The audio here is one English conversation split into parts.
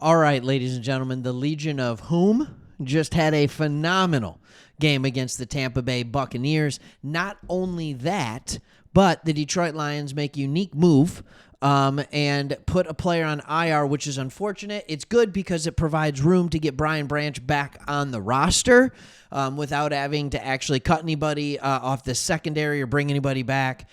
All right, ladies and gentlemen, the Legion of whom just had a phenomenal game against the Tampa Bay Buccaneers. Not only that, but the Detroit Lions make a unique move and put a player on IR, which is unfortunate. It's good because it provides room to get Brian Branch back on the roster without having to actually cut anybody off the secondary or bring anybody back.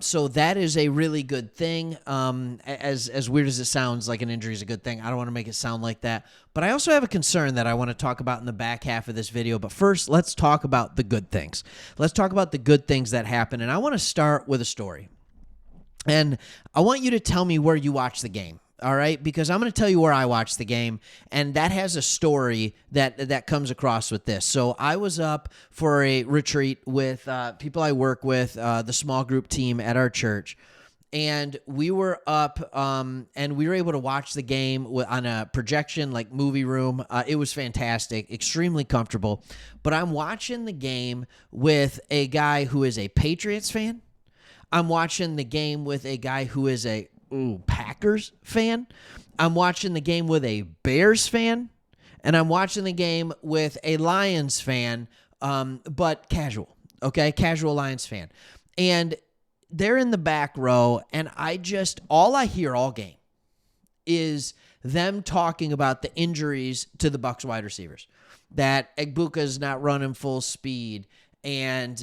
So that is a really good thing. As weird as it sounds, like an injury is a good thing. I don't want to make it sound like that. But I also have a concern that I want to talk about in the back half of this video. But first, let's talk about the good things. Let's talk about the good things that happen. And I want to start with a story. And I want you to tell me where you watched the game. All right, because I'm going to tell you where I watched the game, and that has a story that comes across with this. So I was up for a retreat with people I work with, the small group team at our church, and we were up and we were able to watch the game on a projection, like movie room. It was fantastic, extremely comfortable. But I'm watching the game with a guy who is a Patriots fan. I'm watching the game with a guy who is a Packers fan. I'm watching the game with a Bears fan, and I'm watching the game with a Lions fan, but casual, okay? Casual Lions fan. And they're in the back row, and all I hear all game is them talking about the injuries to the Bucs wide receivers, that Egbuka's not running full speed, and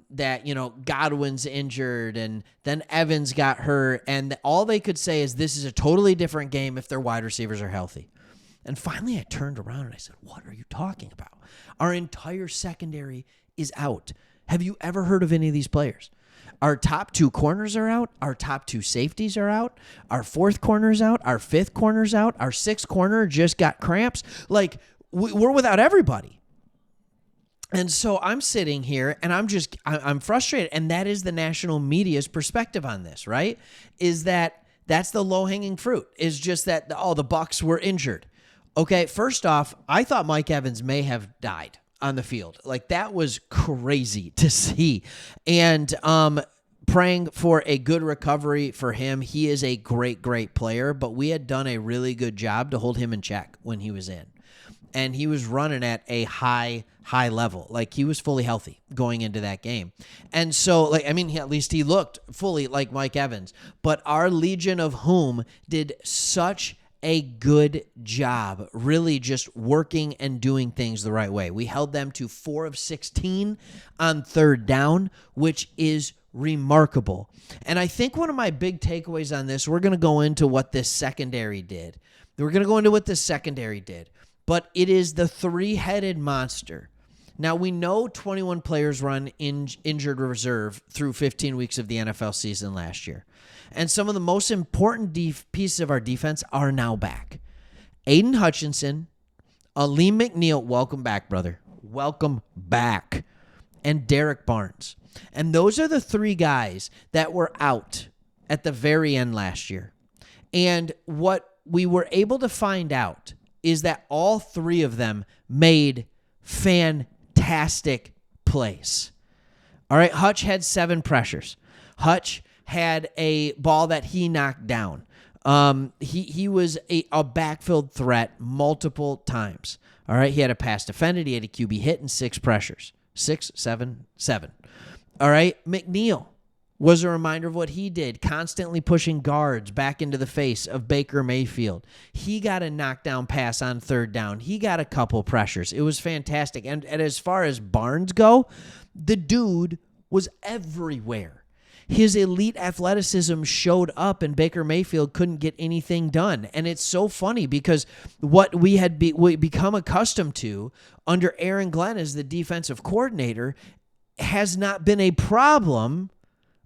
that, Godwin's injured, and then Evans got hurt, and all they could say is this is a totally different game if their wide receivers are healthy. And finally I turned around and I said, what are you talking about? Our entire secondary is out. Have you ever heard of any of these players? Our top two corners are out. Our top two safeties are out. Our fourth corner's out. Our fifth corner's out. Our sixth corner just got cramps. Like, we're without everybody. And so I'm sitting here and I'm frustrated. And that is the national media's perspective on this, right? Is that's the low-hanging fruit, is just that, the Bucs were injured. Okay, first off, I thought Mike Evans may have died on the field. Like, that was crazy to see. And praying for a good recovery for him. He is a great, great player, but we had done a really good job to hold him in check when he was in. And he was running at a high level. Like, he was fully healthy going into that game. And so, at least he looked fully like Mike Evans. But our Legion of whom did such a good job really just working and doing things the right way. We held them to 4 of 16 on third down, which is remarkable. And I think one of my big takeaways on this, we're going to go into what this secondary did. But it is the three-headed monster. Now, we know 21 players run injured reserve through 15 weeks of the NFL season last year. And some of the most important pieces of our defense are now back. Aiden Hutchinson, Aleem McNeil, welcome back, brother. Welcome back. And Derek Barnes. And those are the three guys that were out at the very end last year. And what we were able to find out is that all three of them made fantastic plays. All right, Hutch had 7 pressures. Hutch had a ball that he knocked down. He was a backfield threat multiple times. All right, he had a pass defended, he had a QB hit, and 6 pressures. 6, 7, 7. All right, McNeil was a reminder of what he did, constantly pushing guards back into the face of Baker Mayfield. He got a knockdown pass on third down. He got a couple pressures. It was fantastic. And as far as Barnes go, the dude was everywhere. His elite athleticism showed up, and Baker Mayfield couldn't get anything done. And it's so funny because what we had become accustomed to under Aaron Glenn as the defensive coordinator has not been a problem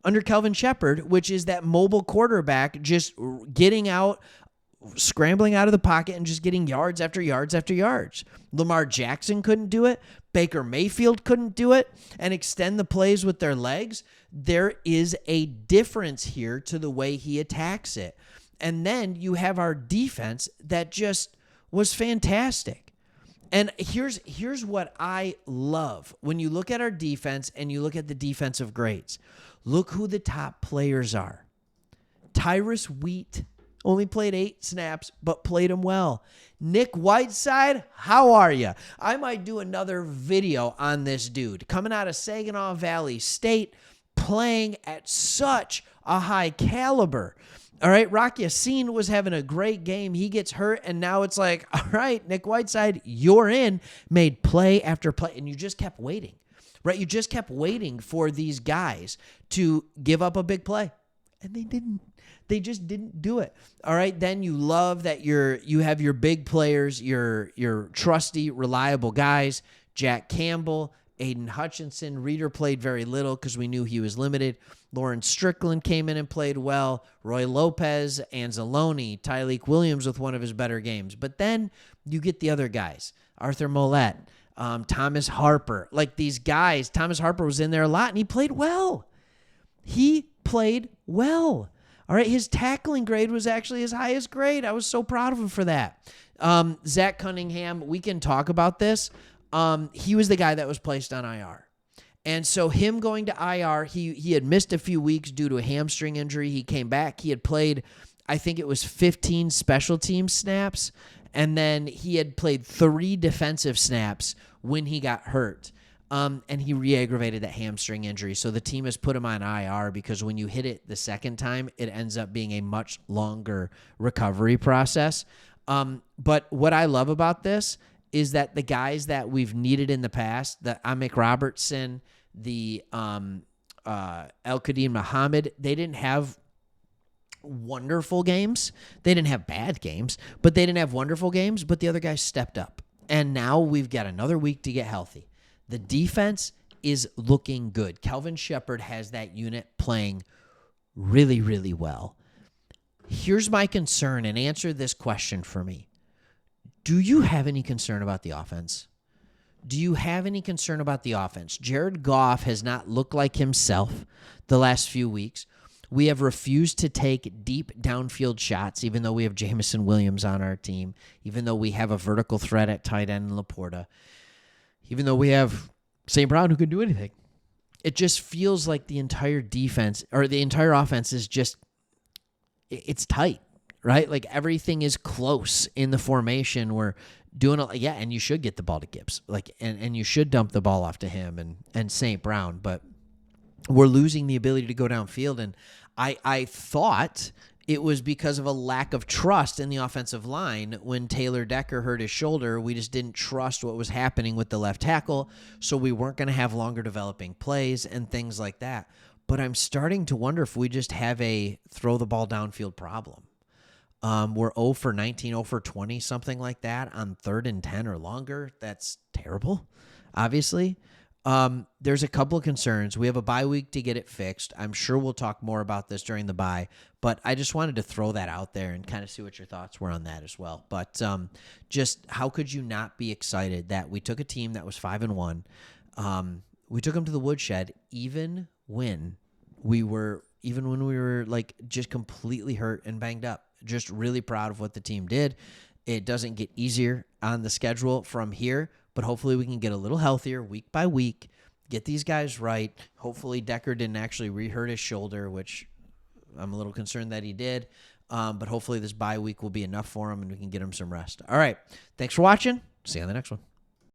under Kelvin Shepard, which is that mobile quarterback just getting out, scrambling out of the pocket and just getting yards after yards after yards. Lamar Jackson couldn't do it. Baker Mayfield couldn't do it and extend the plays with their legs. There is a difference here to the way he attacks it. And then you have our defense that just was fantastic. And here's what I love. When you look at our defense and you look at the defensive grades, look who the top players are. Tyrus Wheat Only played 8 snaps, but played him well. Nick Whiteside, how are you? I might do another video on this dude. Coming out of Saginaw Valley State, playing at such a high caliber. All right, Rock Yassin was having a great game. He gets hurt, and now it's like, all right, Nick Whiteside, you're in. Made play after play, and you just kept waiting, right? You just kept waiting for these guys to give up a big play, and they didn't. They just didn't do it. All right, then you love that you have your big players, your trusty, reliable guys, Jack Campbell, Aiden Hutchinson. Reeder played very little because we knew he was limited. Lauren Strickland came in and played well. Roy Lopez, Anzalone, Tyleek Williams with one of his better games. But then you get the other guys, Arthur Mollett, Thomas Harper. Like these guys, Thomas Harper was in there a lot, and he played well. He played well. All right, his tackling grade was actually his highest grade. I was so proud of him for that. Zach Cunningham, we can talk about this. He was the guy that was placed on IR. And so him going to IR, he had missed a few weeks due to a hamstring injury. He came back. He had played, I think it was 15 special team snaps, and then he had played 3 defensive snaps when he got hurt. And he re-aggravated that hamstring injury. So the team has put him on IR because when you hit it the second time, it ends up being a much longer recovery process. But what I love about this is that the guys that we've needed in the past, the Amik Robertson, the El-Kadim Muhammad, they didn't have wonderful games. They didn't have bad games, but they didn't have wonderful games, but the other guys stepped up. And now we've got another week to get healthy. The defense is looking good. Kelvin Shepard has that unit playing really, really well. Here's my concern, and answer this question for me. Do you have any concern about the offense? Do you have any concern about the offense? Jared Goff has not looked like himself the last few weeks. We have refused to take deep downfield shots, even though we have Jamison Williams on our team, even though we have a vertical threat at tight end in Laporta, even though we have St. Brown who can do anything. It just feels like the entire defense or the entire offense is just, it's tight, right? Like everything is close in the formation. We're doing it, yeah, and you should get the ball to Gibbs, like, and you should dump the ball off to him and St. Brown, but we're losing the ability to go downfield. And I thought it was because of a lack of trust in the offensive line. When Taylor Decker hurt his shoulder, we just didn't trust what was happening with the left tackle, so we weren't going to have longer developing plays and things like that. But I'm starting to wonder if we just have a throw the ball downfield problem. We're 0 for 19, 0 for 20, something like that on 3rd and 10 or longer. That's terrible, obviously. There's a couple of concerns. We have a bye week to get it fixed. I'm sure we'll talk more about this during the bye, but I just wanted to throw that out there and kind of see what your thoughts were on that as well. But just how could you not be excited that we took a team that was 5-1? We took them to the woodshed even when we were like just completely hurt and banged up. Just really proud of what the team did. It doesn't get easier on the schedule from here, but hopefully we can get a little healthier week by week, get these guys right. Hopefully Decker didn't actually re-hurt his shoulder, which I'm a little concerned that he did. But hopefully this bye week will be enough for him and we can get him some rest. All right. Thanks for watching. See you on the next one.